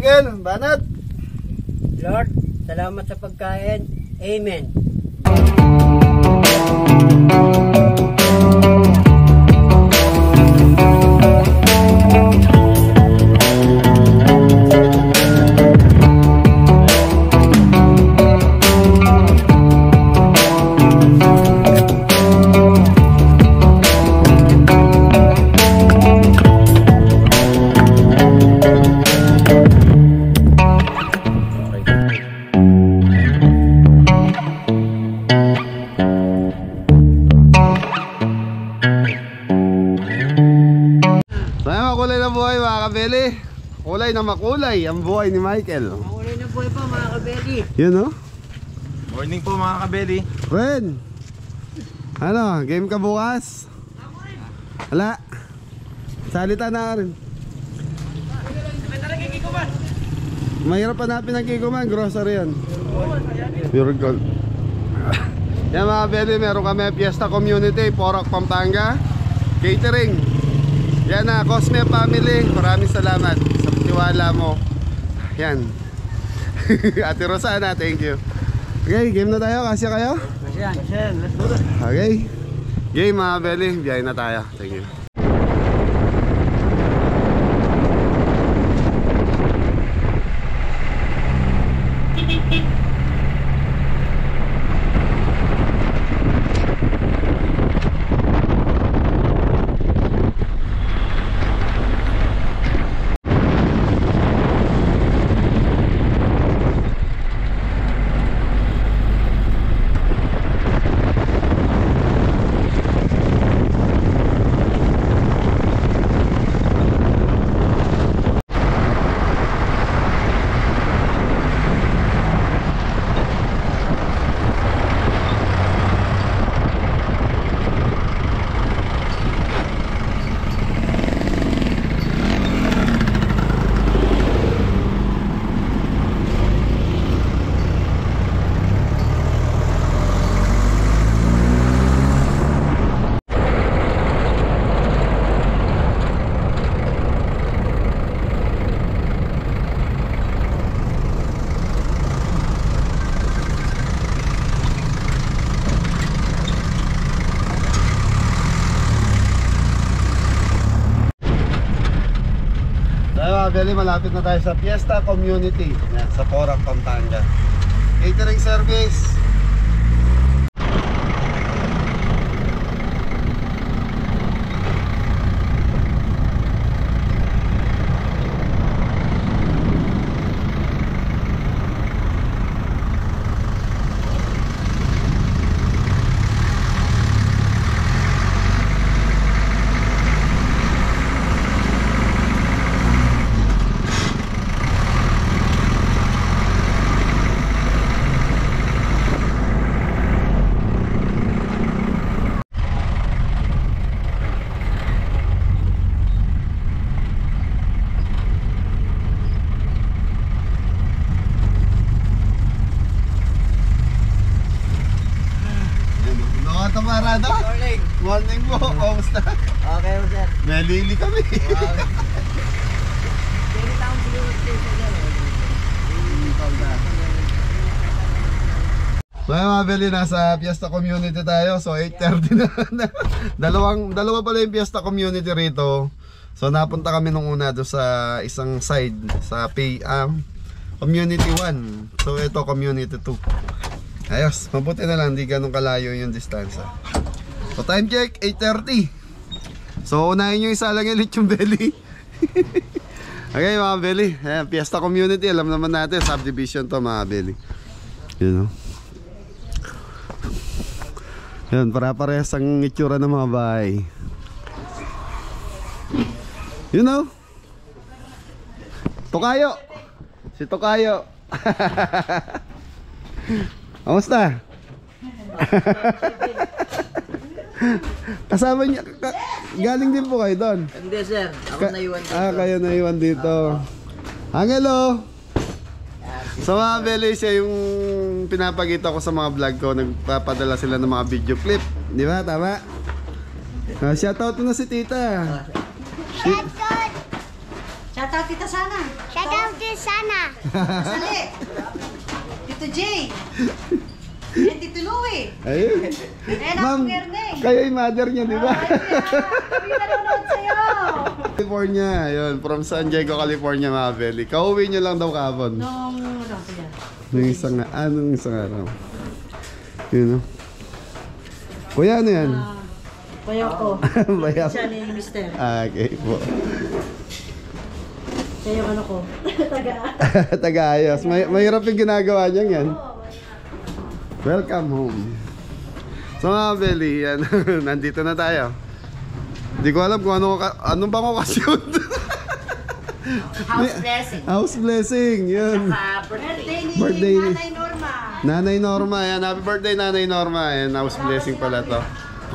Michael, banat. Lord, salamat sa pagkain. Amen. Kulay na makulay ang buhay ni Michael. Makulay na buhay pa mga kabeli. Yun o. Morning po mga kabeli. Ren, ano, game ka bukas? Wala. Salita na rin. Mahirap hanapin ng Kikoman, grocery yan. Pure gold. Yan mga kabeli, meron kami Fiesta Community, Porac, Pampanga. Catering. Yan na, Cosme Family, maraming salamat sa tiwala mo. Yan. Ate Rosana, thank you. Okay, game na tayo, kasya kayo? Kasya, let's do it. Okay. Game mga belly, biyahe na tayo. Thank you. Beli, malapit na tayo sa Fiesta Community. Yan, sa Porac, Pampanga. Catering service. Kamarada? Morning. Morning po, kamusta? Okay po sir. Nalili kami. Wow. Dili taong siguro sir. So mga beli, nasa Fiesta Community tayo. So 8:30 na. Dalawa pala yung Fiesta Community rito. So napunta kami nung una doon sa isang side sa Community 1. So ito Community 2. Ayos, mabuti na lang, di ganun kalayo yung distansya. So time check, 8:30. So unahin nyo isa lang yung lechon belly. Okay mga belly, ayan, Fiesta Community, alam naman natin, subdivision to mga belly. You know. Yan, para-parehas ang itsura ng mga bahay. You know. Tokayo. Si Tokayo. Kamusta? Kasama niya, galing din po kayo doon? Hindi sir, ako naiwan dito. Kayo naiwan dito. Angelo! So mga belly, siya yung pinapakita ko sa mga vlog ko. Nagpapadala sila ng mga video clip. Di ba? Tama? Shoutout na si tita. Shoutout kita sana. Shoutout din sana. Sali. Tito Jay. And Tito Louie. Ayun. And Ma'am, ako Gerneng. kayo yung mother niya, di ba? Kami nanonood sa'yo. California, yun. From San Diego, California, mga belly. Kauwi nyo lang daw kahapon. Nung ano po yan? Nung isang araw. Yun, no? Kuya, ano yan? Bayaw ko. Bayaw. Siya ni Mister. Okay po. Siya yung ano ko. Taga. Taga-ayos. Mahirap yung ginagawa niya yan. Welcome home. So mga belly, yan. Nandito na tayo. Hindi ko alam kung anong bang okasyon. House blessing. House blessing, yun. Birthday ni Birthday ni- Nanay Norma. Nanay Norma, yan. Happy birthday, Nanay Norma. Yan, house blessing pala to.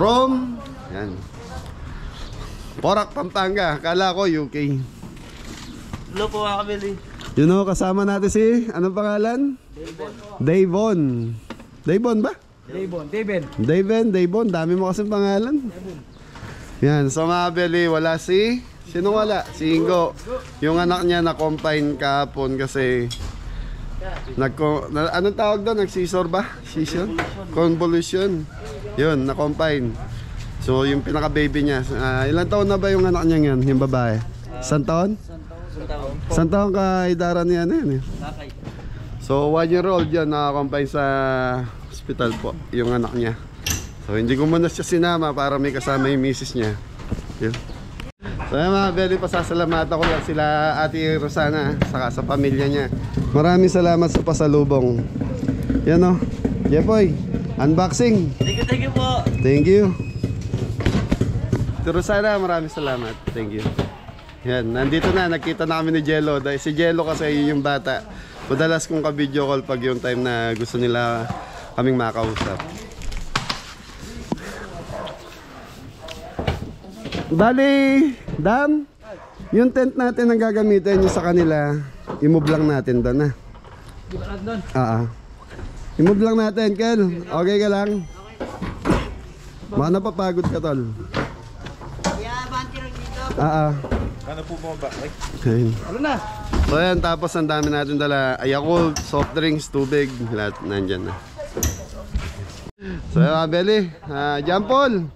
From, yan. Porac, Pampanga. Kala ko UK. Hello po mga kabeli. You know, kasama natin si, anong pangalan? Davon. Davon ba? Davon. Dami mo kasing pangalan. Yan, so mga belly, wala si, sino wala? Si Ingo. Yung anak niya na-confine kahapon kasi, anong tawag doon? Nag-seizure ba? Seizure? Convolution. Yun, na-confine. So yung pinaka-baby niya, ilang taon na ba yung anak niya yan, yung babae? Isang taon? Isang taon ka idaran niya na yan eh. So 1-year-old yan, naka-confine sa hospital po, yung anak niya. So hindi ko muna siya sinama para may kasama yung misis niya. Yun. So yan mga belly, pasasalamatan ko lang sila Ate Rosana saka sa pamilya niya. Maraming salamat sa pasalubong. Yan o, Jepoy, unboxing. Thank you po. Thank you. Ate Rosana, maraming salamat. Thank you. Yan, nandito na, nagkita na kami ni Jello. Dahil si Jello kasi yun yung bata. Madalas kong ka-video call pag yung time na gusto nila kaming makausap. Bali, Dam, yung tent natin ang gagamitin nyo sa kanila, i-move lang natin doon, ha? I-move lang natin, Kel. Okay ka lang? Baka napapagod ka, tol. Ano po mo ba? Okay. So yan, tapos ang dami natin dala Yakult, soft drinks, tubig, lahat nandyan na. So yan, Belly, John Paul,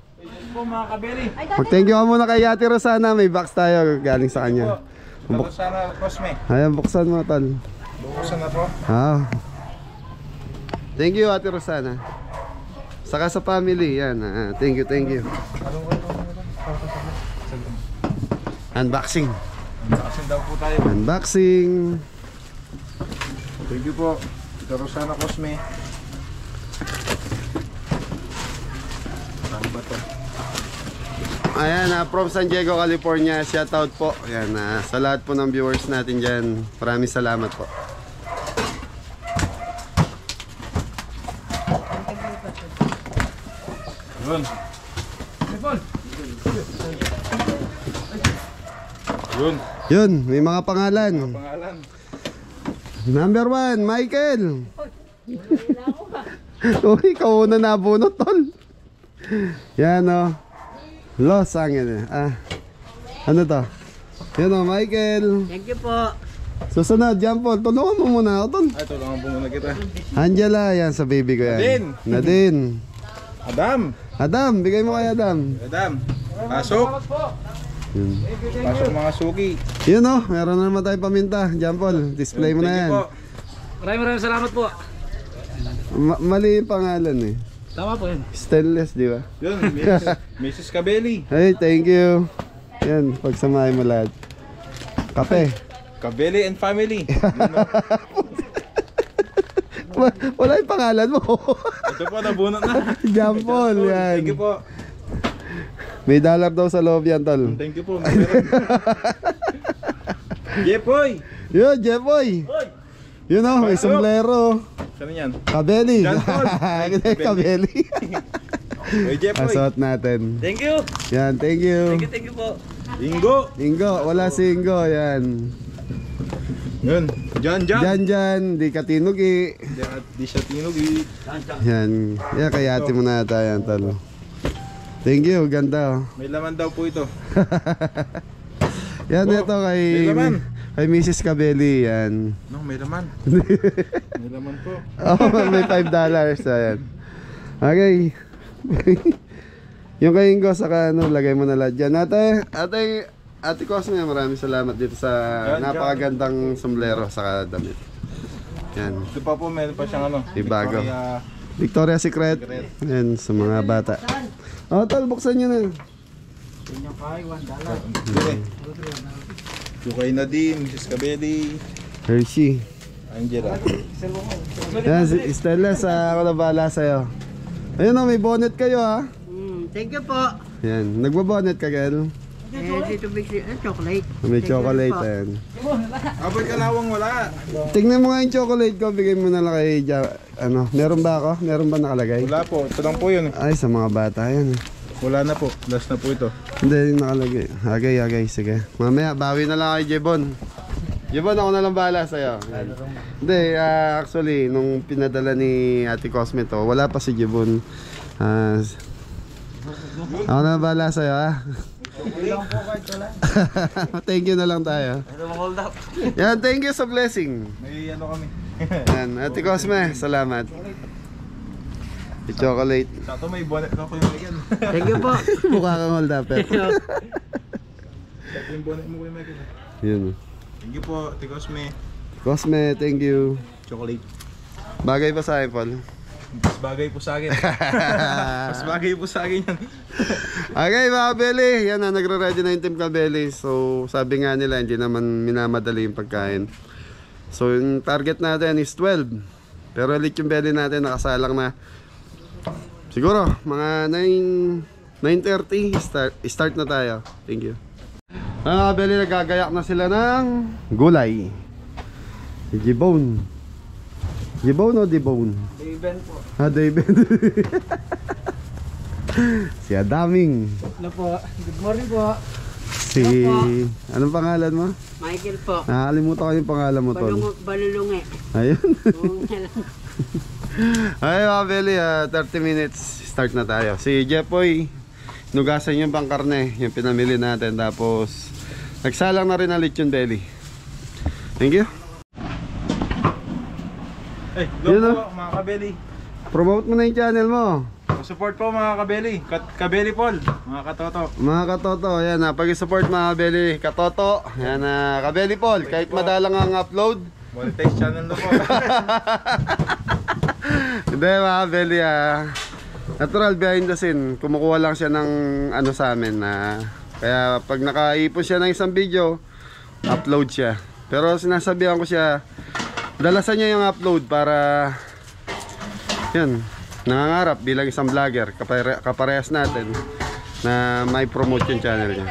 Po mga kabeli. mag-thank you ka muna kay Ate Rosana. May box tayo galing sa kanya. Tapos sana Cosme. Ayan, buksan mo, tol. Buksan na po. Thank you, Ate Rosana. Saka sa family, yan. Thank you, thank you. Unboxing. Unboxing daw po tayo. Unboxing. Thank you po. Pero sana Cosme. Ano ba to? Ayan, from San Diego, California. Shoutout po. Ayan, sa lahat po ng viewers natin dyan. Maraming salamat po. Yun. Yun. Yun, may mga pangalan. Pangalan. Number 1, Michael. Uy, ikaw na nabunot, tol. Yan, o. Los Angeles. Ano to? Yan, o, Michael. Thank you po. Susunod, John Paul. Tulungan mo muna ako, tol. Ay, tulungan po muna kita. Angela, yan, sa baby ko yan. Nadine. Adam, bigay mo kay Adam. Adam. Pasok. Yun. Pasok mga suki. Yun, o. Meron na naman tayong paminta. John Paul, display mo na yan. Maraming salamat po. Mali yung pangalan eh. Tama po yun. Stainless, di ba? Yun, Mrs. Kabeli. Hey, thank you. Yan, pagsamahin mo lahat. Kape. Kabeli and family. Wala yung pangalan mo. Ito po, nabunot na. John Paul, yan. Thank you po. May dollar daw sa loob yan, tol. Thank you po. Jepoy. Yun, Jepoy. Yun o, may sombrero. Saan yan? Kabeli. John Paul. Kabeli. Oy, Jepoy. Asot natin. Thank you. Yan, thank you. Thank you po. Ingo. Ingo, wala si Ingo, yan. Yun. Jan, di ka tinugi. Di siya tinugi. Yan, yan kaya ate mo na tayo, tol. Thank you, ganda. May laman daw po ito. Yan, ito may laman. kay Mrs. Cabelli, yan. No, may laman. May laman po. Oh, may $5. Ayan. Okay. Yung kay Ingo, saka ano, lagay mo na lahat dyan. Ate Cosme, maraming salamat dito sa napakagandang sombrero saka damit. Yan. Ito pa po, meron pa siyang ano. Ibago. Victoria. Victoria's Secret. Yan, sa mga bata. Oh, tol, buksan nyo na. Yung kay Nadine, Mrs. Cabelli, Hershey. Angela. Yan, si Stella, ako na bahala sa'yo. Ayun o, may bonnet kayo ha. Thank you po. Yan, nagbabonnet ka, Kel? Dito big chocolate. May chocolate, yan. Aboy kalawang wala. Tingnan mo nga yung chocolate ko, bigay mo na lang kay meron ba ako? Meron ba nakalagay? Wala po, ito lang po yun. Ay, sa mga bata yan. Wala na po, last na po ito. Hindi, yung nakalagay. Agay, sige. Mamaya, bawi na lang kay Jebon. Jebon, ako na lang bahala sa'yo. Hindi, actually, nung pinadala ni Ate Cosme to, wala pa si Jebon. Ako na lang bahala sa'yo, ha? Thank you na lang tayo. Yan, thank you sa blessing. May ano kami. Yan, Ate Cosme, salamat. Yung chocolate. Sato may bonnet na po yung Megan. Thank you po. Mukha kang hold up. Sato yung bonnet mo ko yung Megan. Yun. Thank you po, Tigosme. Cosme, thank you. Chocolate. Bagay pa sa akin, Paul. Mas bagay po sa akin. Mas bagay po sa akin yan. Okay, mga kabeli. Yan na, nagre-ready na yung Team Kabeli. So, sabi nga nila, hindi naman minamadali yung pagkain. So, yung target natin is 12. Pero ulit yung belly natin, nakasalang na. Siguro, mga 9:30, start na tayo. Thank you. Mga kabeli, nagagayak na sila ng gulay. Si J-Bone. J-Bone o D-Bone? Dayben po. Dayben. Si Adaming. Ano po? Good morning po. Si... Anong pangalan mo? Michael po. Nakakalimutan ko yung pangalan mo, Tol. Balulungi. Ayun. Ay, mga Beli, 30 minutes, start na tayo. Si Jepoy, nugasan yung pangkarne, yung pinamili natin. Tapos, nagsalang na rin ang lechon belly. Thank you. Eh, Yun, doon oh. po mga kabeli. Promote mo na yung channel mo. Support po mga kabeli. Kabeli Paul, mga katoto. Mga katoto, yan na. Pag-support mga Beli, katoto. Yan na, Kabeli Paul, kahit madalang ang upload. Monetize channel na po. Hindi mga Beli, natural behind the scene. Kumukuha lang siya ng ano sa amin na kaya pag nakaipon siya ng isang video, upload siya. Pero sinasabihan ko siya, dalasan niya yung upload para yan, nangangarap bilang isang vlogger, kaparehas natin na may promote yung channel niya.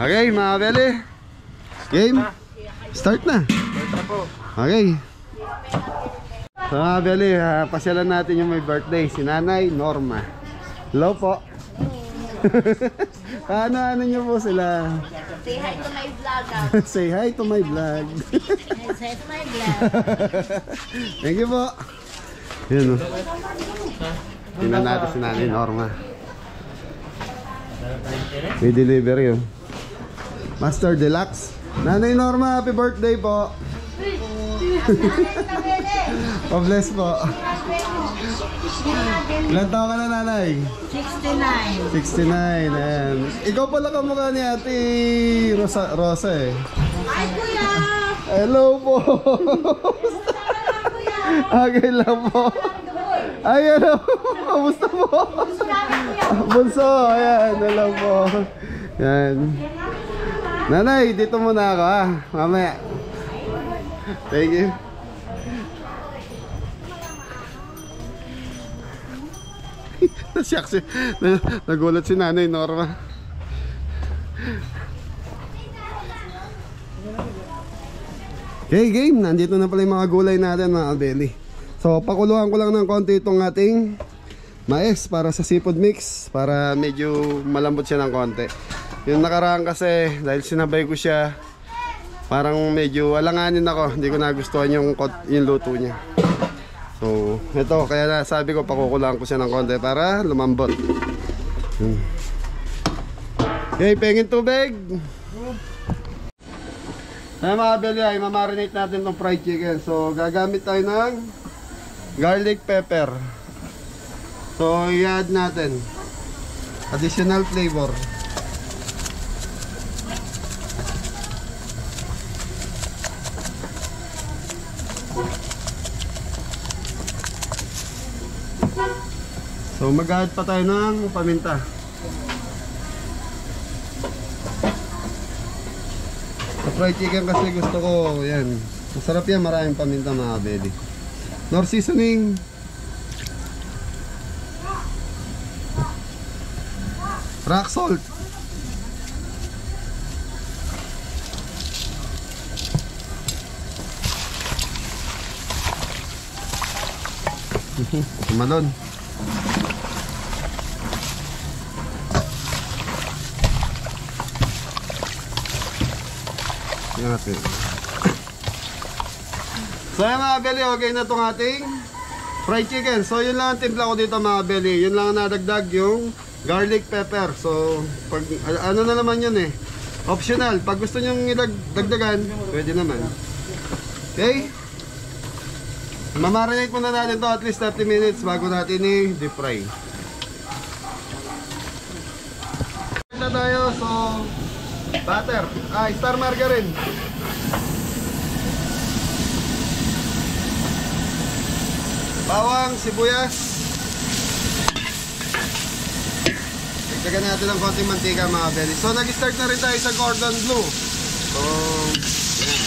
Okay mga Beli, game, start na. Okay. So mga Beli, pasyalan natin yung may birthday, si Nanay Norma. Hello po. Ano niyo po sila? Say hi to my vlog. Say hi to my vlog. Say hi to my vlog. Thank you po. Yun o. Tingnan natin si Nanay Norma. May delivery yun. Master Deluxe. Nanay Norma, happy birthday po. Pa-bless po. Ilan taon ka na, Nanay? 69. 69. Ayan. Ikaw pala kamukha ni Ate Rosa eh. Hi, kuya! Hello po. Okay lang po. Ay, hello. Kamusta po? Bunso. Ayan, hello po. Yan. Nanay, dito muna ako ha. Mamaya. Thank you. Nasyak si, nagulat si Nanay Norma. Okay, game. Nandito na pala yung mga gulay natin, mga kabeli. So, pakuluhan ko lang ng konti itong ating mais para sa seafood mix, para medyo malambot siya ng konti. Yung nakaraan kasi, dahil sinabay ko siya, parang medyo alanganin ako. Hindi ko nagustuhan yung luto niya. So, ito, kaya sabi ko, pakukuluhan ko siya ng konti para lumambot. Okay, pengin tubig. Ay mga belly, ay mamarinate natin tong fried chicken. So gagamit tayo ng garlic pepper. So i-add natin additional flavor. So mag-add pa tayo ng paminta. Sa fried chicken kasi gusto ko, yan. Masarap yan, maraming paminta mga belly. Nor seasoning. Rock salt. Malon. Natin. So yan mga belly, okay na itong ating fried chicken. So yun lang ang timpla ko dito mga belly. Yun lang ang nadagdag, yung garlic pepper. So pag, ano na naman yun eh, optional. Pag gusto nyo dagdagan, pwede naman. Okay, mamarinate muna natin to at least 30 minutes bago natin i-deep fry. Na tayo, so butter, star margarine. Bawang, sibuyas. Dagdagan natin ng konting mantika mga belly. So nag-start na rin tayo sa cordon bleu. So yan.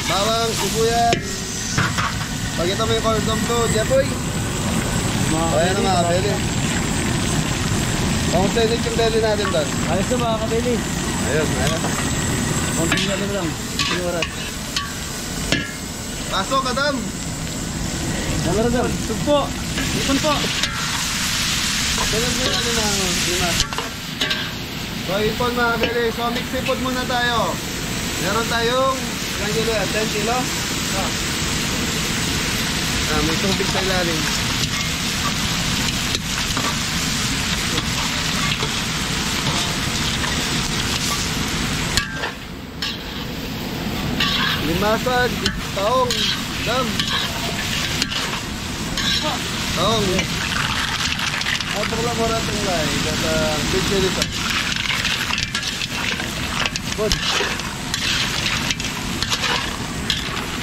Bawang, sibuyas. Pakita mo yung cordon bleu, Jeboy. Ayan na mga belly. Kung tenit yung belly natin doon. Ayos na mga kabili. Ayun, ayun. Konting natin lang. Sinurat. Pasok, Adam. Nalaro daw. Sugpo. Ipon po. Sunod mo natin na lima. So ipon mga belly. So mix ipon muna tayo. Meron tayong ilang kilo? 10 kilo? May tubig sa ilalim. Limasag, taong, dam. Taong. Apa lang mo natin lang. Kata video dito. Good.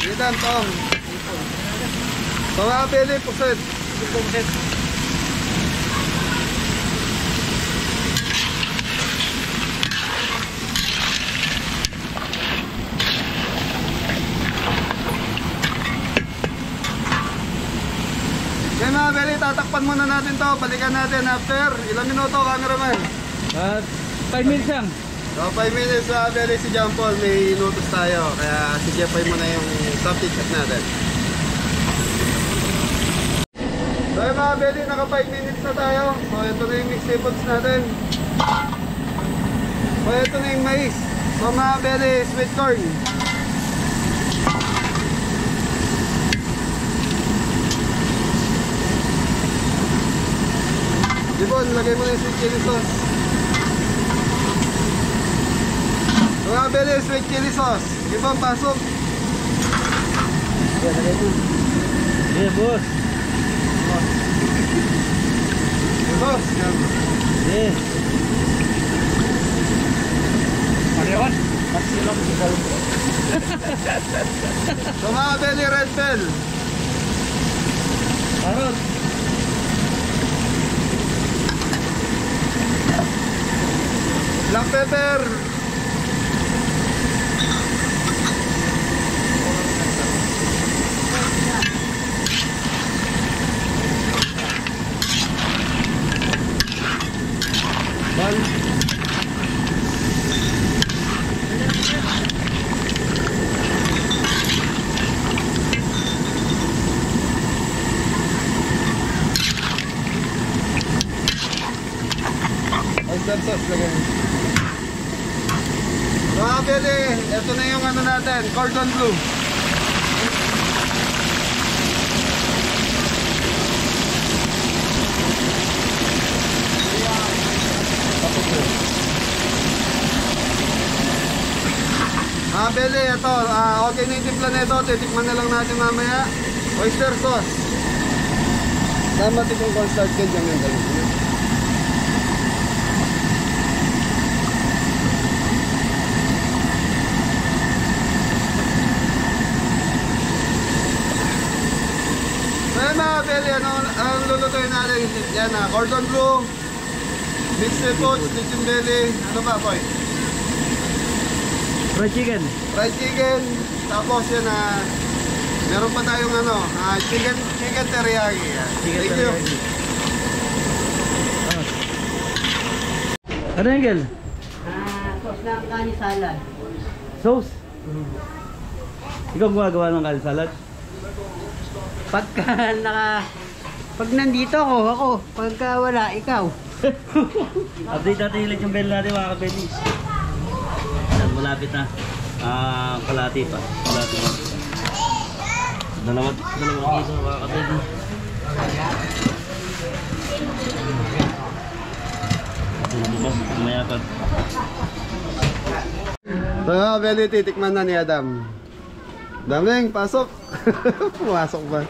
Dito ang taong. So mga pili, puset. Puset. Okay mga belly, tatakpan muna natin to. Balikan natin after ilang minuto, cameraman? 5 minutes lang. So 5 minutes sa belly, si John Paul may inutos tayo. Kaya si Jeffrey muna yung substitute natin. So yung mga belly, naka 5 minutes na tayo. So ito na yung mixed seafoods natin. So ito na yung mais. So mga belly, sweet corn. Dibon, lagay mo na yung sweet chili sauce. Mga belly, sweet chili sauce. Dibon, pasok. Yeah, boss. Boss. Yeah. Paglawan. Pasilang sa salpo. So mga belly, red bell. Parot. Black pepper. Bal. Oyster sauce lagay. Mga pwede, ito na yung ano natin, cordon bleu. Tapos Beli, ito. Okay na yung timpla na ito. Titikman na lang natin mamaya. Oyster sauce. Tama tikong cornstarch ka dyan yung galing. Ayan mga Beli, ang lulutuin natin? Yan na, cordon bleu, mixed seafoods, chicken belly, ano ba boy? Fried chicken. Fried chicken, tapos yan na, meron pa tayong chicken teriyaki. Yan. Chicken Thank you. teriyaki. Ano yung gel? Sauce na kani salad. Sauce? Ikaw gumagawa ng kani salad? Pag nandito ako. Pagka wala, ikaw. Update natin ulit yung bell natin mga kabeli. Yan, malapit na. Kalati pa. Kalati pa. Dalawa piso mga kabeli. Lumabas, umayakad. So mga Beli, titikman na ni Adam. Daming, pasok. Pumasok ba?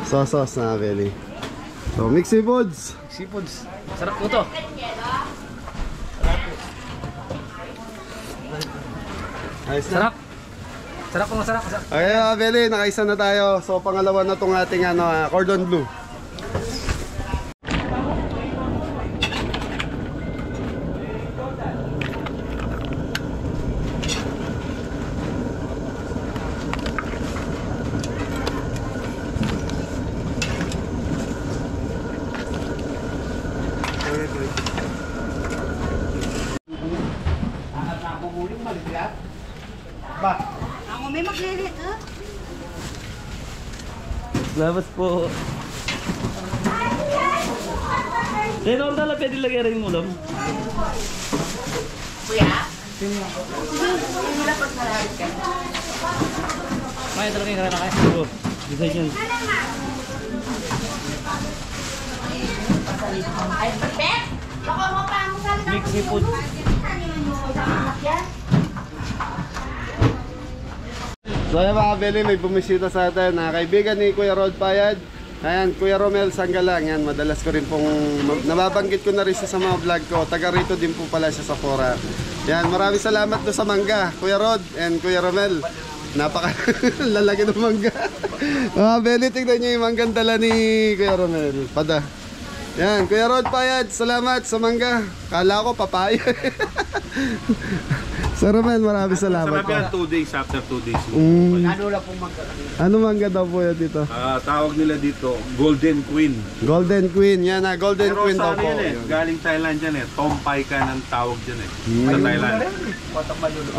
Sauce na Beli. So mixed seafoods. Seafoods. Sarap po to. Ayos na. Sarap. Sarap po, sarap. Okay mga Beli, nakaisa na tayo. So pangalawa na tong ating cordon bleu. Ako may maglilit, ha? Labas po. Then all dala pwede lagay rin yung ulam. May talaga yung karana kayo. Oo, design yan. Mix seafood. So ayan mga Beli, may bumisita sa atin. Kaibigan ni Kuya Rod Payad. Ayan, Kuya Romel Sanggalang. Yan, madalas ko rin pong, nababanggit ko na rin siya sa mga vlog ko. Taga rito din po pala siya sa Fora. Yan, maraming salamat do sa mangga, Kuya Rod and Kuya Romel. Napaka lalaki ng mangga. Mga Beli, tignan nyo yung manggang dala ni Kuya Romel. Pada. Yan, Kuya Rod Payad, salamat sa mangga. Kala ko papaya. Sir Romel, maraming salamat. Sarap yan, 2 days after 2 days. Ano mangga daw po yan dito? Tawag nila dito, Golden Queen. Golden Queen, yan na, Golden Pero Queen sa daw ano po. yan Yun. galing Thailand yan eh. Tompay ka ng tawag dyan eh. Sa Thailand.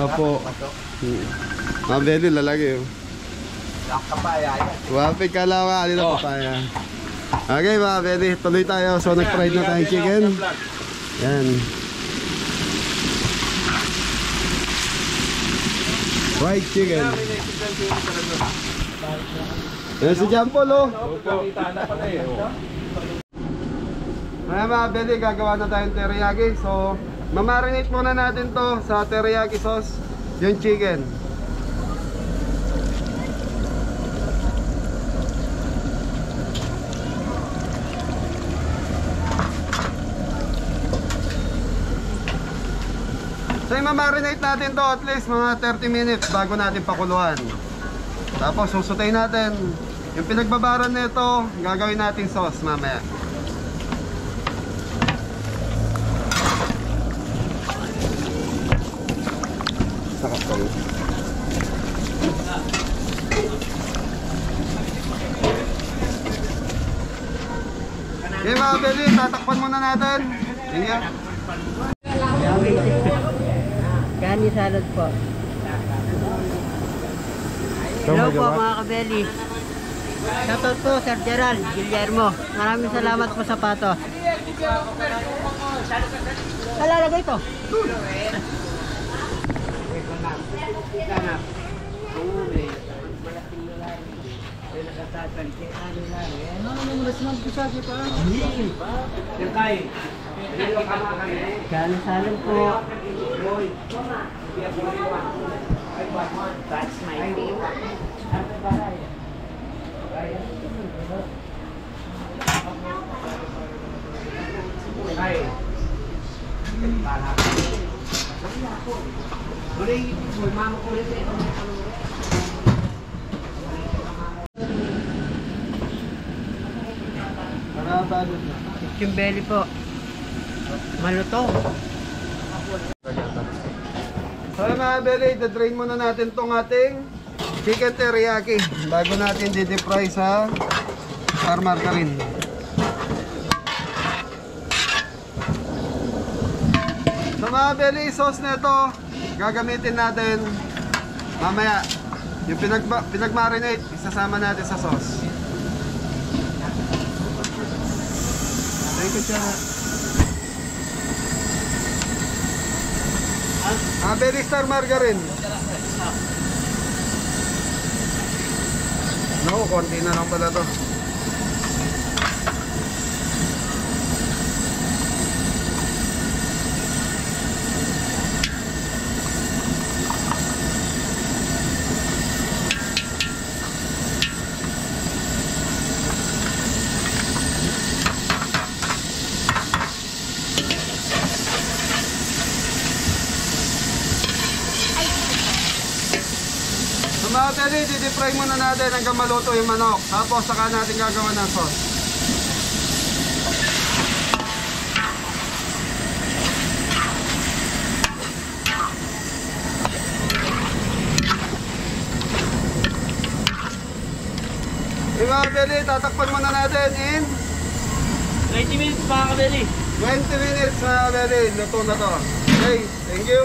Opo. Mga Beli, lalaki yun. Wapit ka lang ka, alin na papaya. Okay mga Beli, tuloy tayo. So nag-fried na tayong chicken. Yan. Fried chicken. Yan si John Paul, oh. Ayan mga Beli, gagawa na tayong teriyaki. So, mamarinate muna natin to sa teriyaki sauce, yung chicken. So, mamarinate natin to at least mga 30 minutes bago natin pakuluan. Tapos, susutay natin. Yung pinagbabaran nito, gagawin natin sauce mamaya. Sakap ko. Okay mga Beli, tatakpan muna natin. Thank you. Kani salad po. Hello po mga kabeli. Shoutout po Sir Gerald Guillermo. Maraming salamat po sa patos. Kalalagay ito. Kani salad po. That's my favorite. Nakabalot na. Chicken belly po. Malutong. So mga belly, drain muna natin tong ating chicken teriyaki bago natin di-deep fry sa star margarine. So mga belly, sauce na ito gagamitin natin mamaya. Yung pinag-marinate, isasama natin sa sauce. Thank you, Chara. Belly star margarine. No, konti na lang pala to. Mga belly, di-fry muna natin hanggang maluto yung manok. Tapos saka natin gagawa ng sauce. Yung mga belly, tatakpan muna natin in 20 minutes mga kabeli. 20 minutes mga belly. Luto na to. Okay, thank you.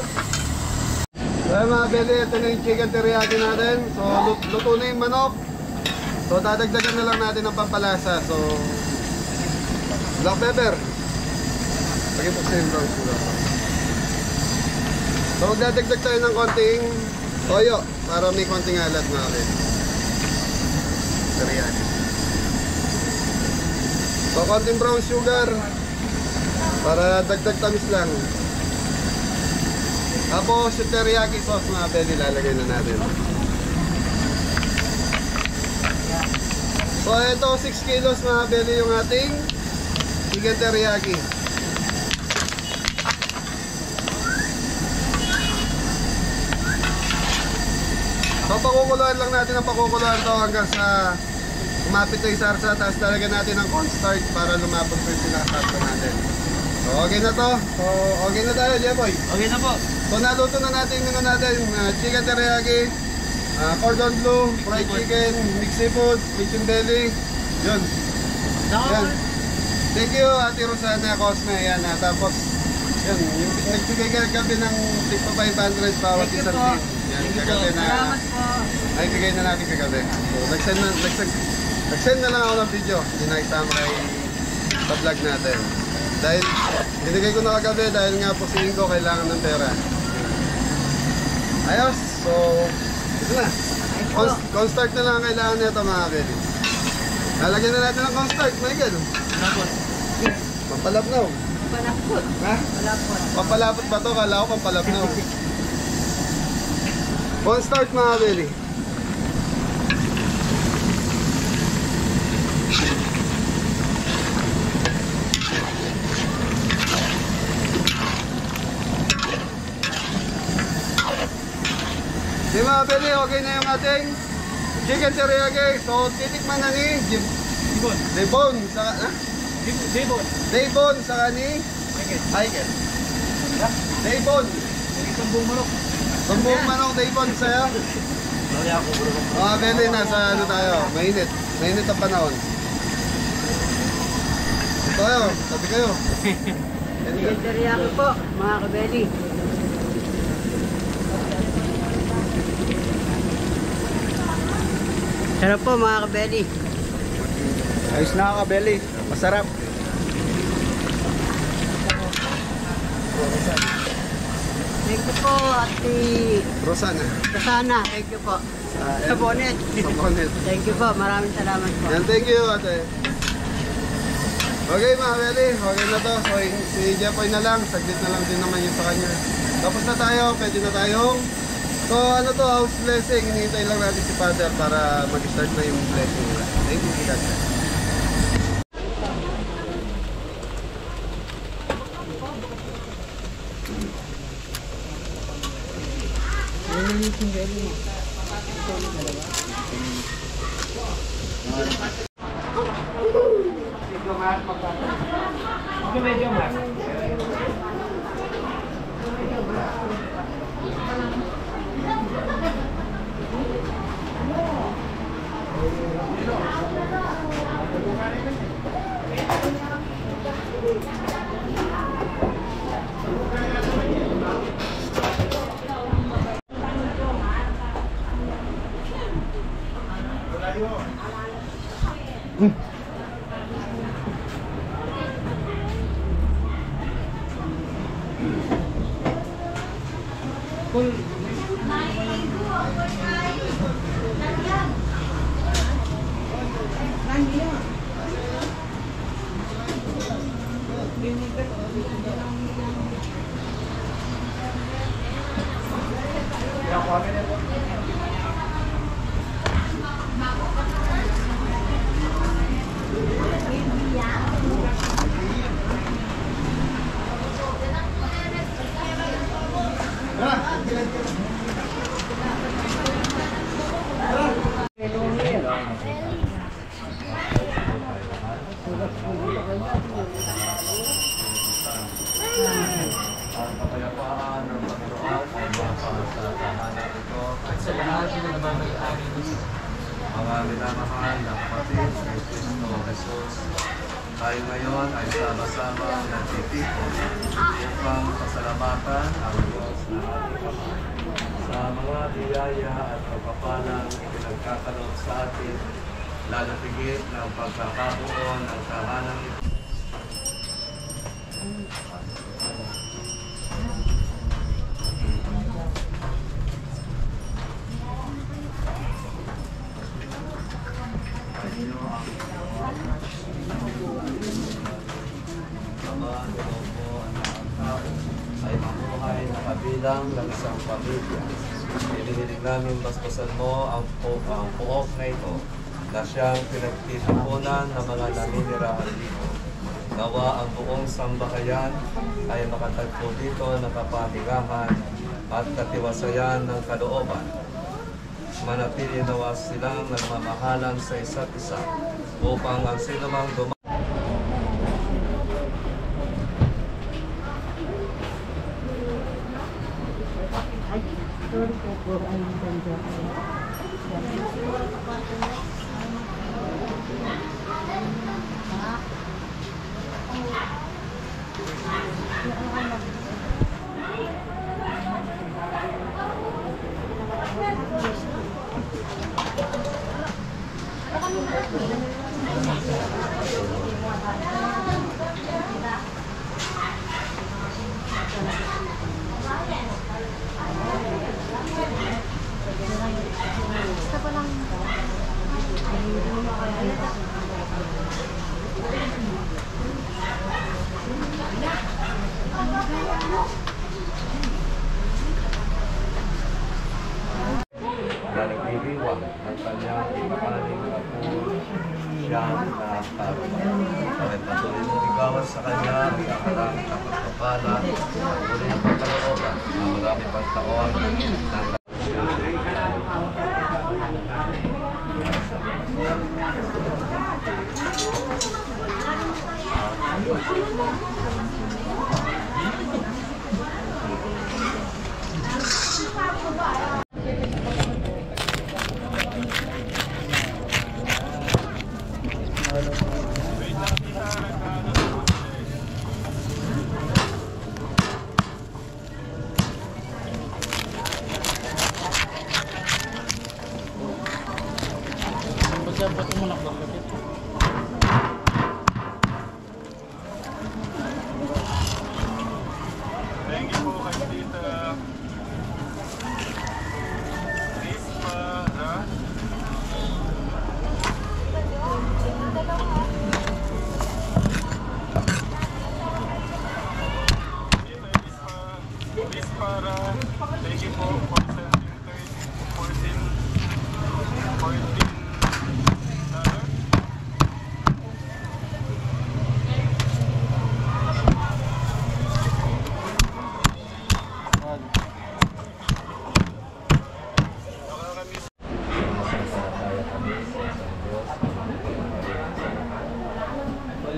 So mga belly, ito na yung chicken teriyaki natin. So luto na yung manok. So dadagdagan na lang natin ng pampalasa. So black pepper. Lagyan po sa yung brown sugar. So dadagdag tayo ng konting toyo para may konting alat mga belly. Teriyaki. So konting brown sugar para dagdag tamis lang. Tapos yung teriyaki sauce mga belly, lalagay na natin. So ito 6 kilos mga belly yung ating chicken teriyaki. So pakukuluan lang natin ang pakukuluan to hanggang sa umapit na yung sarsa. Tapos lalagyan natin ng cornstarch para lumapot po yung pinakasarsa natin. So okay na to. So okay na tayo, Jeboy. Okay na po. So naluto na natin yung menu natin, chicken teriyaki, cordon bleu, fried chicken, mixed seafood, chicken belly. Yun. Yan. Thank you Ate Rosana Cosme. Yan, tapos yun, yung nagbigay kagabi ng tip pa 500 bawat isang team. Yan, kagabi na ay bigay na natin kagabi. So nag-send na lang ako ng video. Hindi na isama kay sa vlog natin. Dahil binigay ko na kagabi dahil nga po si Ingo kailangan ng pera. Ayos, so ito na. Cornstarch na lang ang kailangan nito mga belly. Lalagyan na natin ng cornstarch, Michael. Pampalapnaw. Palapot. Ha? Palapot. Pampalapot ba to? Kala ko pampalapnaw. Cornstarch mga belly. Di mga belly, okay na yung ating chicken teriyaki. So titikman na ni Devon saka Devon saka ni Michael. Devon. Tumbong manok Devon sa'yo. Mga belly, nasa ano tayo, mainit ang panahon. Ito kayo, sabi kayo. Chicken teriyaki po, mga kabeli. Sarap po mga kabeli. Ayos na kabeli. Masarap. Thank you po, Ate Rosana. Rosana. Thank you po. Sa bonnet. Sa bonnet. Thank you po. Maraming salamat po. Yan, thank you ate. Okay mga belly, okay na to. So si Jepoy na lang, saglit na lang din naman yun sa kanya. Tapos na tayo, pwede na tayong So ano to, house blessing. Hinihintay lang natin si Father para mag-start na yung blessing nila. Thank you, God. Ang kapayapaan ng Panginoon ay mapasalahan tahanan ito at sa lahat ng nagmamayari nito. Mga minamahal na kapatid ng Kristo Jesus, tayo ngayon ay sama-sama nagtitipon upang pasalamatan ang Diyos na ating Ama sa mga biyaya at pagpapalang pinagkakaloob sa atin, lalo tigit ng pagkakabuo ng tahanan ito. Ay mamuhay na kabilang ng isang pamilya. Hinihiling namin basbasan mo ang puok na ito na siyang pinagtitipunan ng mga naninirahan dito. Nawa ang buong sambahayan ay makatagpo dito ng kapaligahan at katiwasayan ng kalooban. Manatili nawa silang nagmamahalan sa isa't isa upang ang sinumang nagdidiwang ng kanyang ipapaling apo siyang nakaruman. Kaya patuloy mong igawan sa kanya ang akalang kapagpapala at muling pagkalooban na marami pang taon ng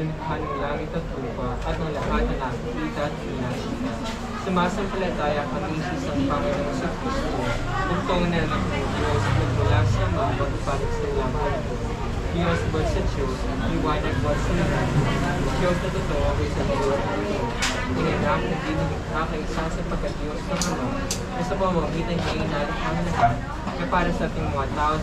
nilikha ng langit at lupa at ng lahat na nakikita at pinakita. Sumasampalataya kami sa isang Panginoong sa Kristo, bugtong na ng Diyos nagmula sa Ama, magpapalit sa langit. Diyos buwan sa Diyos, liwanag buwan sa lahat. Diyos na totoo ay sa Diyos na ito. Inanak na dinilikha kay isa sapagkat Diyos ng Ama, na sa pamamagitan niya inalit ang lahat, na para sa ating mga tao.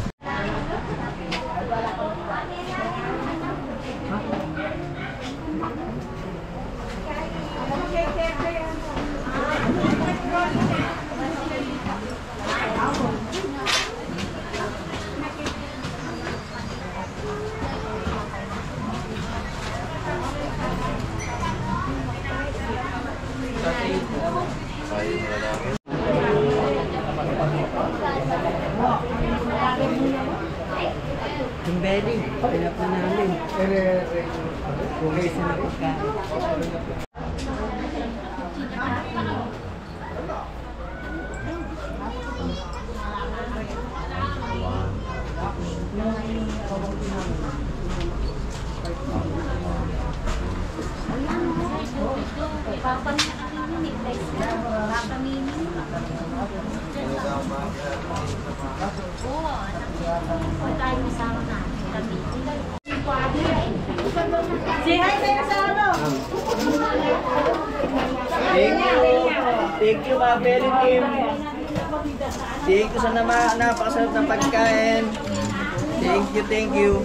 Yung belly, pinap na namin. Kugay sa napagkain. Thank you, mga Belly Team. Thank you sa napakasarap ng pagkain. Thank you.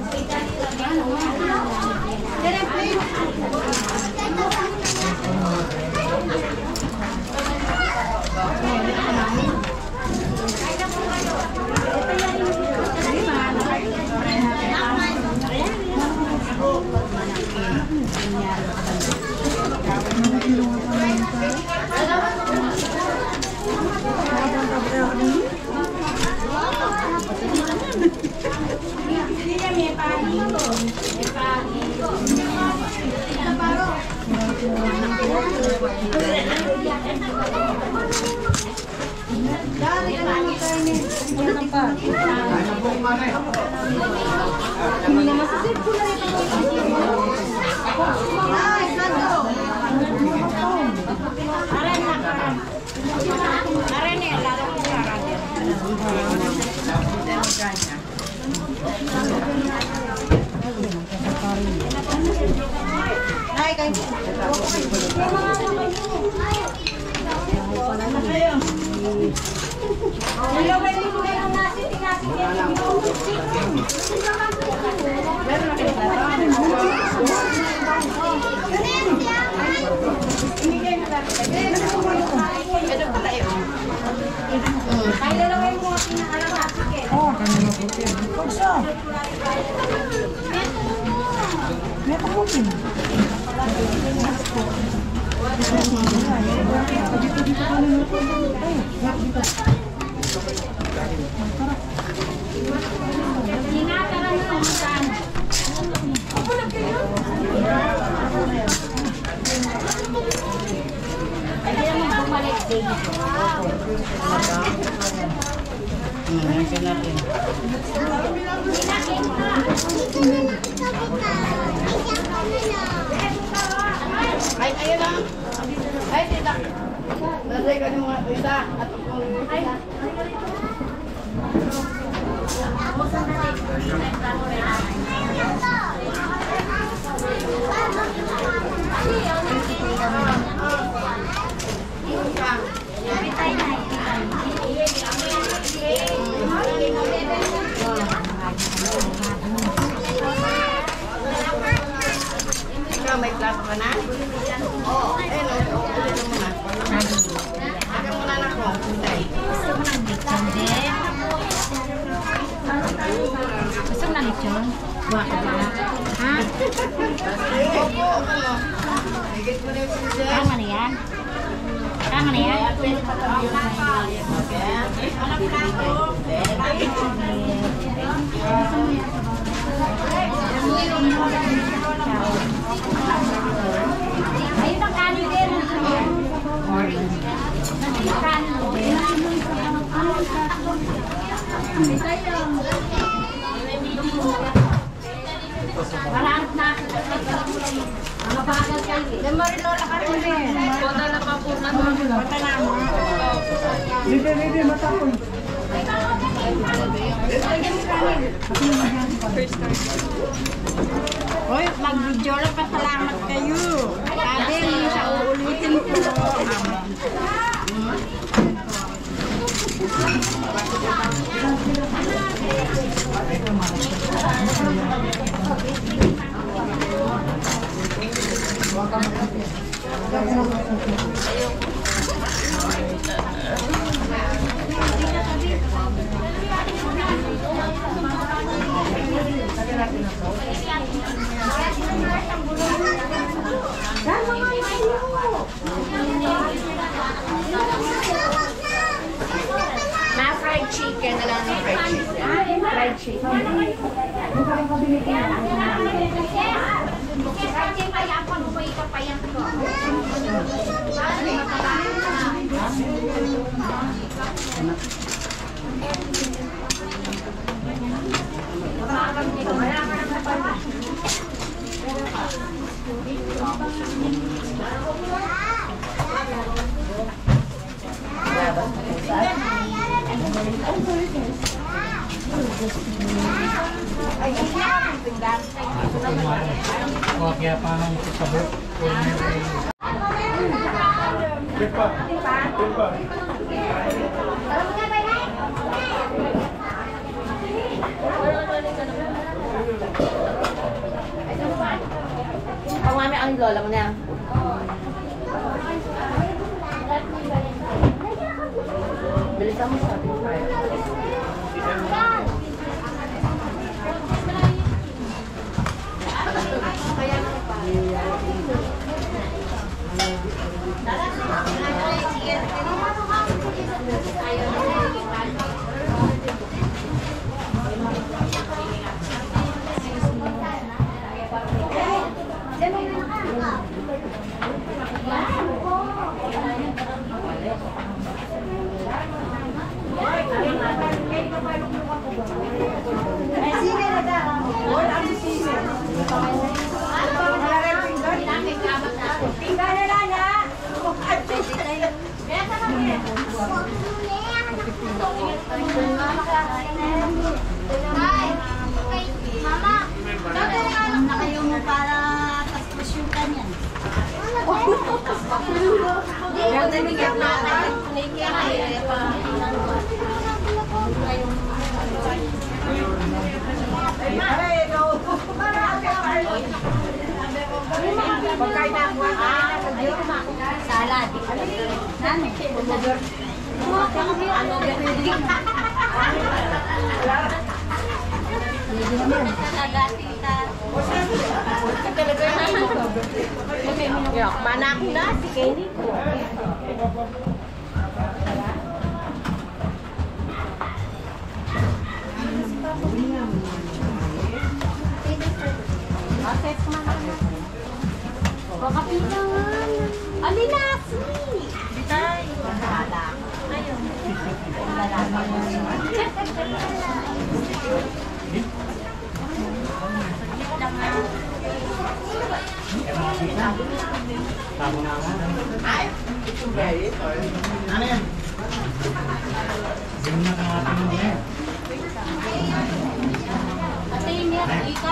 May plato ka na? Oo. Ayun, ulit mo na. Hagang mo na ako. Gusto mo ng lechon din? Gusto mo ng lechon? Bakit ba? Ha? Opo. Higit mo na yung siya. Tama na yan? Tama na yan? Alam plato. Ayun ang kanin din. Orange. Kanin din. Marami na. Mabagal kayo. Yan Marilola ka rin din. Punta na pa po na. Punta na mo. Hindi, matapon. Hoy, mag-video lang pa. Salamat kayo. Sabi, sa uulitin ko. Na fried chicken na lang ng fried chicken. Fried chicken. Kaya parang sabot. Pangmami ang lola mo na. Bilisan mo sa Salad. Manak na si Kenny. Kakapilangan. Alinasi. Bitay. Bahala. Ayun. Ate,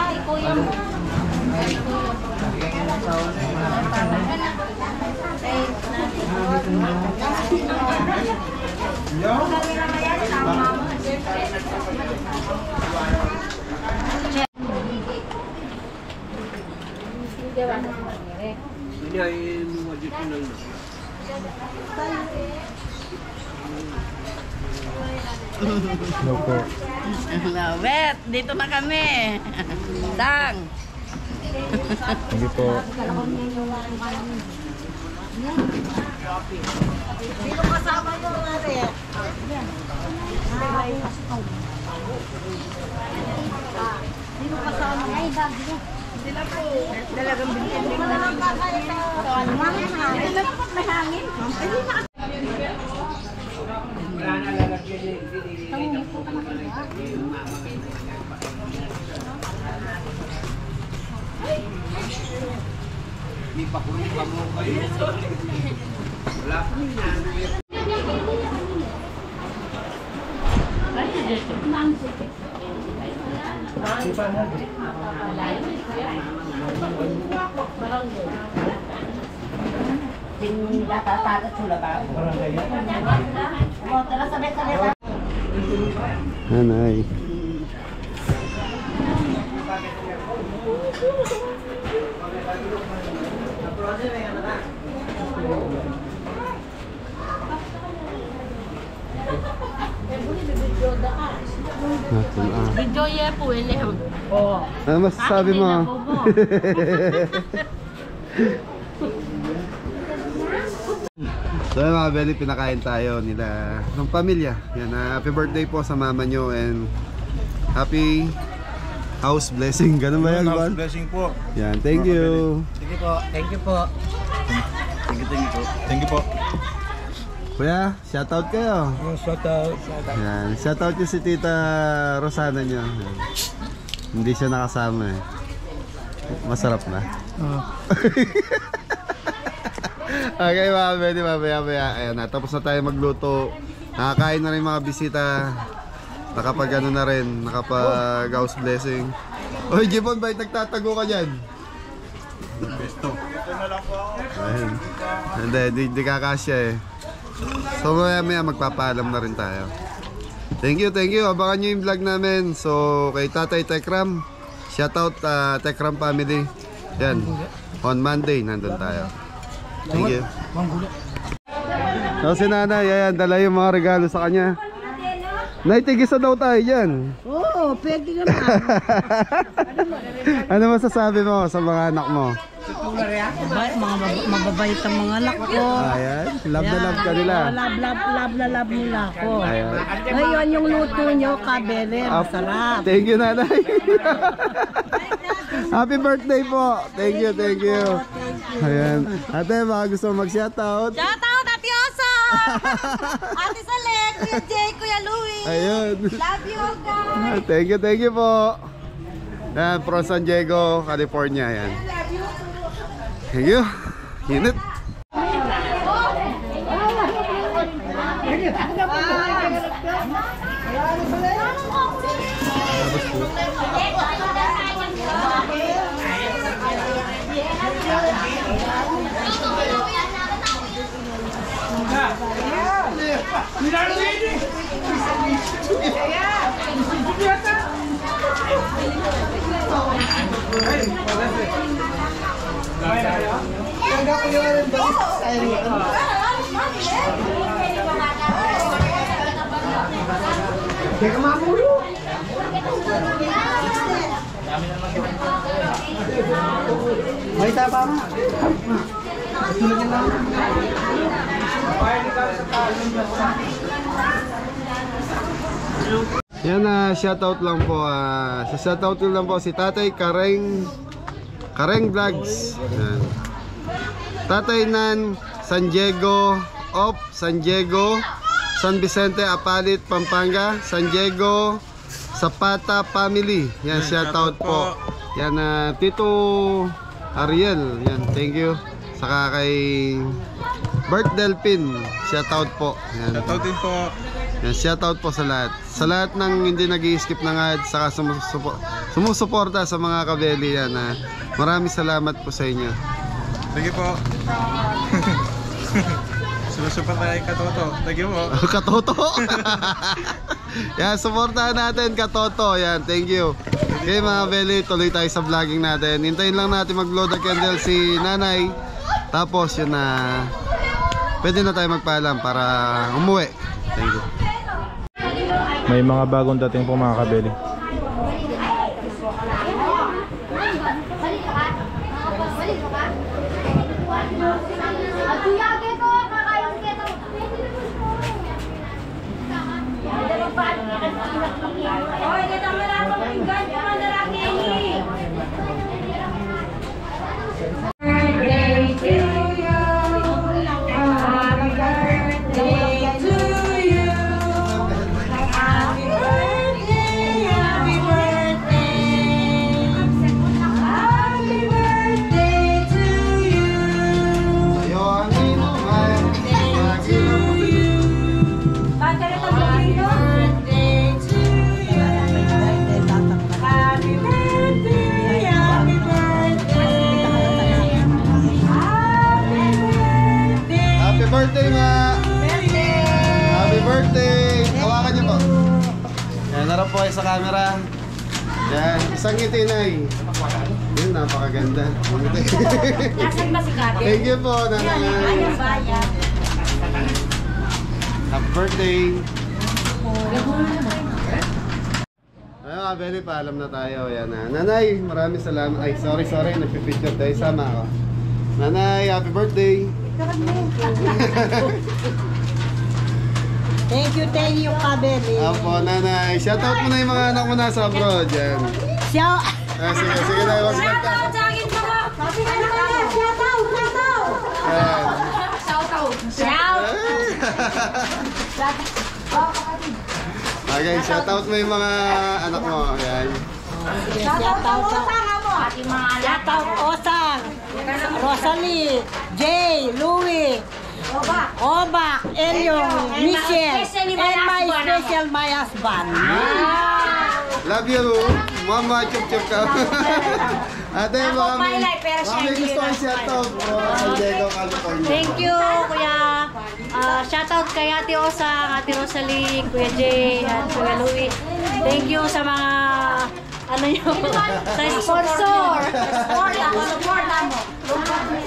ikaw yung Lawet, dito na kami. Dang. Sige po. Sino kasama nyo natin? Sino kasama? Ay, bagyo. Sila po. Talagang binibig na lang kakalit. Hangin. May hangin. Wala na lalagyan yung Nanay. Video ye po elem. Oh. Ano masasabi mo? So yun, mga Belly, pinakain tayo nila ng pamilya. Yan, happy birthday po sa mama nyo and happy house blessing. Ganun ba yan, House Juan? blessing po. Yan, thank you. Sige po. Thank you po. Thank you po. Kuya, shoutout kayo. Shout out. Yan, shoutout nyo si Tita Rosana nyo. Yan. Hindi siya nakasama eh. Masarap na. Okay mga Belly, mamaya. Ayan na, tapos na tayo magluto. Nakakain na rin mga bisita. Nakapag ano na rin, nakapag house blessing. Oy, Jibon, bakit nagtatago ka dyan? Besto. Ayun. Hindi kakasya eh. So maya magpapaalam na rin tayo. Thank you. Abangan nyo yung vlog namin. So kay Tatay Tekram, shoutout Tekram family. Yan, on Monday nandun tayo. Thank you. So si nanay, ayan, dala yung mga regalo sa kanya. Naitigisa daw tayo dyan. Oo, pwede naman. Ano masasabi mo sa mga anak mo? Mababait ang mga anak ko. Ayan, love na love ka nila. Love nila ako. Ayan. Ngayon yung luto nyo, kabele, masarap. Thank you, nanay. Happy birthday po. Thank you. Ayan. Ate, baka gusto mo mag-shoutout? Shoutout, Ate Oso! Ate Salek, Kuya Jay, Kuya Louie. Ayun. Love you guys. Thank you po. Yan, from San Diego, California. Yan. Thank you. Init. May tapa mo. Yan, shoutout lang po. Shoutout lang po si Tatay Kareng Vlogs. Yan. Tatay Nan San Diego of San Diego, San Vicente Apalit, Pampanga, San Diego Zapata family. Yan, shoutout po. Yan, Tito Ariel. Yan, thank you. Saka kay Bert Delpin, shoutout po. Yan. Shoutout din po. Yan, shoutout po sa lahat. Sa lahat ng hindi nag-i-skip ng ads, saka sumusuporta sa mga kabeli yan. Maraming salamat po sa inyo. Thank you po. Sumusupan tayo Katoto. Thank you po. Katoto. Yan, suportahan natin Katoto. Yan, thank you. Okay mga kabeli, tuloy tayo sa vlogging natin. Hintayin lang natin mag-blow the candle si nanay. Tapos yun na, pwede na tayo magpaalam para umuwi. Thank you. May mga bagong dating po mga kabeli. camera. Yan, isang ngiti na yun, napakaganda. Nasaan ba si Kate? Thank you po, nanay. Ayun ba yan? Happy birthday. Ayun, Abeli, paalam na tayo. Yan na. Nanay, maraming salamat. Ay, sorry, nagpipicture tayo. Sama ako. Nanay, happy birthday. Thank you, Kabeli. Apo, nanay. Shoutout mo na yung mga anak mo nasa abroad. Yan. Shout Sige na. Huwag kanta. Tagin mo mo! Yan. Shout! Okay, shoutout mo yung mga anak mo. Yan. out Ating mga anak. Shout out Osang, Rosalie, Jay, Louie, Obak, Elyong, Michelle, especially and my my husband. special my husband. Love you, Mama Chup-Chup ka. Ate, Ako, my life, pero siya may hindi gusto kong life. shoutout po San Diego, California. Thank you, Kuya. Shoutout kay Ate Osang, Ate Rosalie, Kuya Jay, at Kuya Louie. Thank you sa mga sa sponsor. Support mo.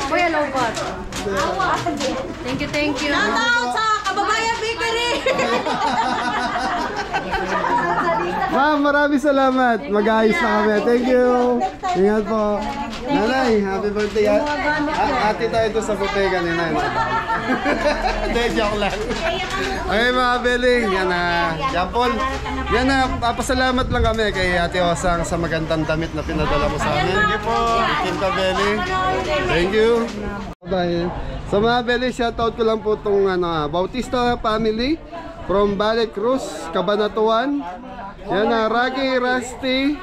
Kuya Lobot. Thank you. Shout sa Kababayan Bakery. Ma'am, maraming salamat. Mag-ayos na kami. Thank you. Ingat po. Nanay, happy birthday. Ate tayo ito sa buffet kanina. Hindi, joke lang. Okay mga beling, yan na. Yan Paul. Yan na, papasalamat lang kami kay Ate Osang sa magandang damit na pinadala mo sa amin. Thank you po. Kim Kabeli. Thank you. Bye. So mga Beli, shoutout ko lang po itong Bautista family from Valle Cruz, Cabanatuan. Yan na, Raggy Rusty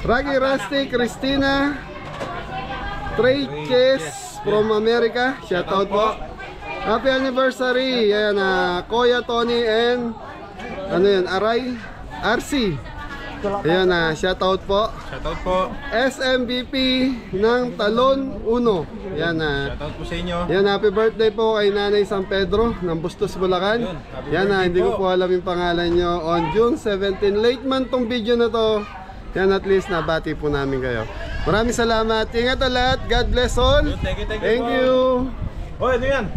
Raggy Rusty, Christina Trey Case from America. Shoutout po. Happy anniversary. Yan na, Koya Tony and Aray RC. Ayan na, shoutout po. Shoutout po. SMVP ng Talon 1. Yan na. Shoutout po sa inyo. Yan, happy birthday po kay Nanay San Pedro ng Bustos, Bulacan. Yan na, hindi ko po alam yung pangalan nyo. On June 17, late man tong video na to. Yan, at least nabati po namin kayo. Maraming salamat. Ingat lahat. God bless all. Thank you. Thank you. Oh, ano yan?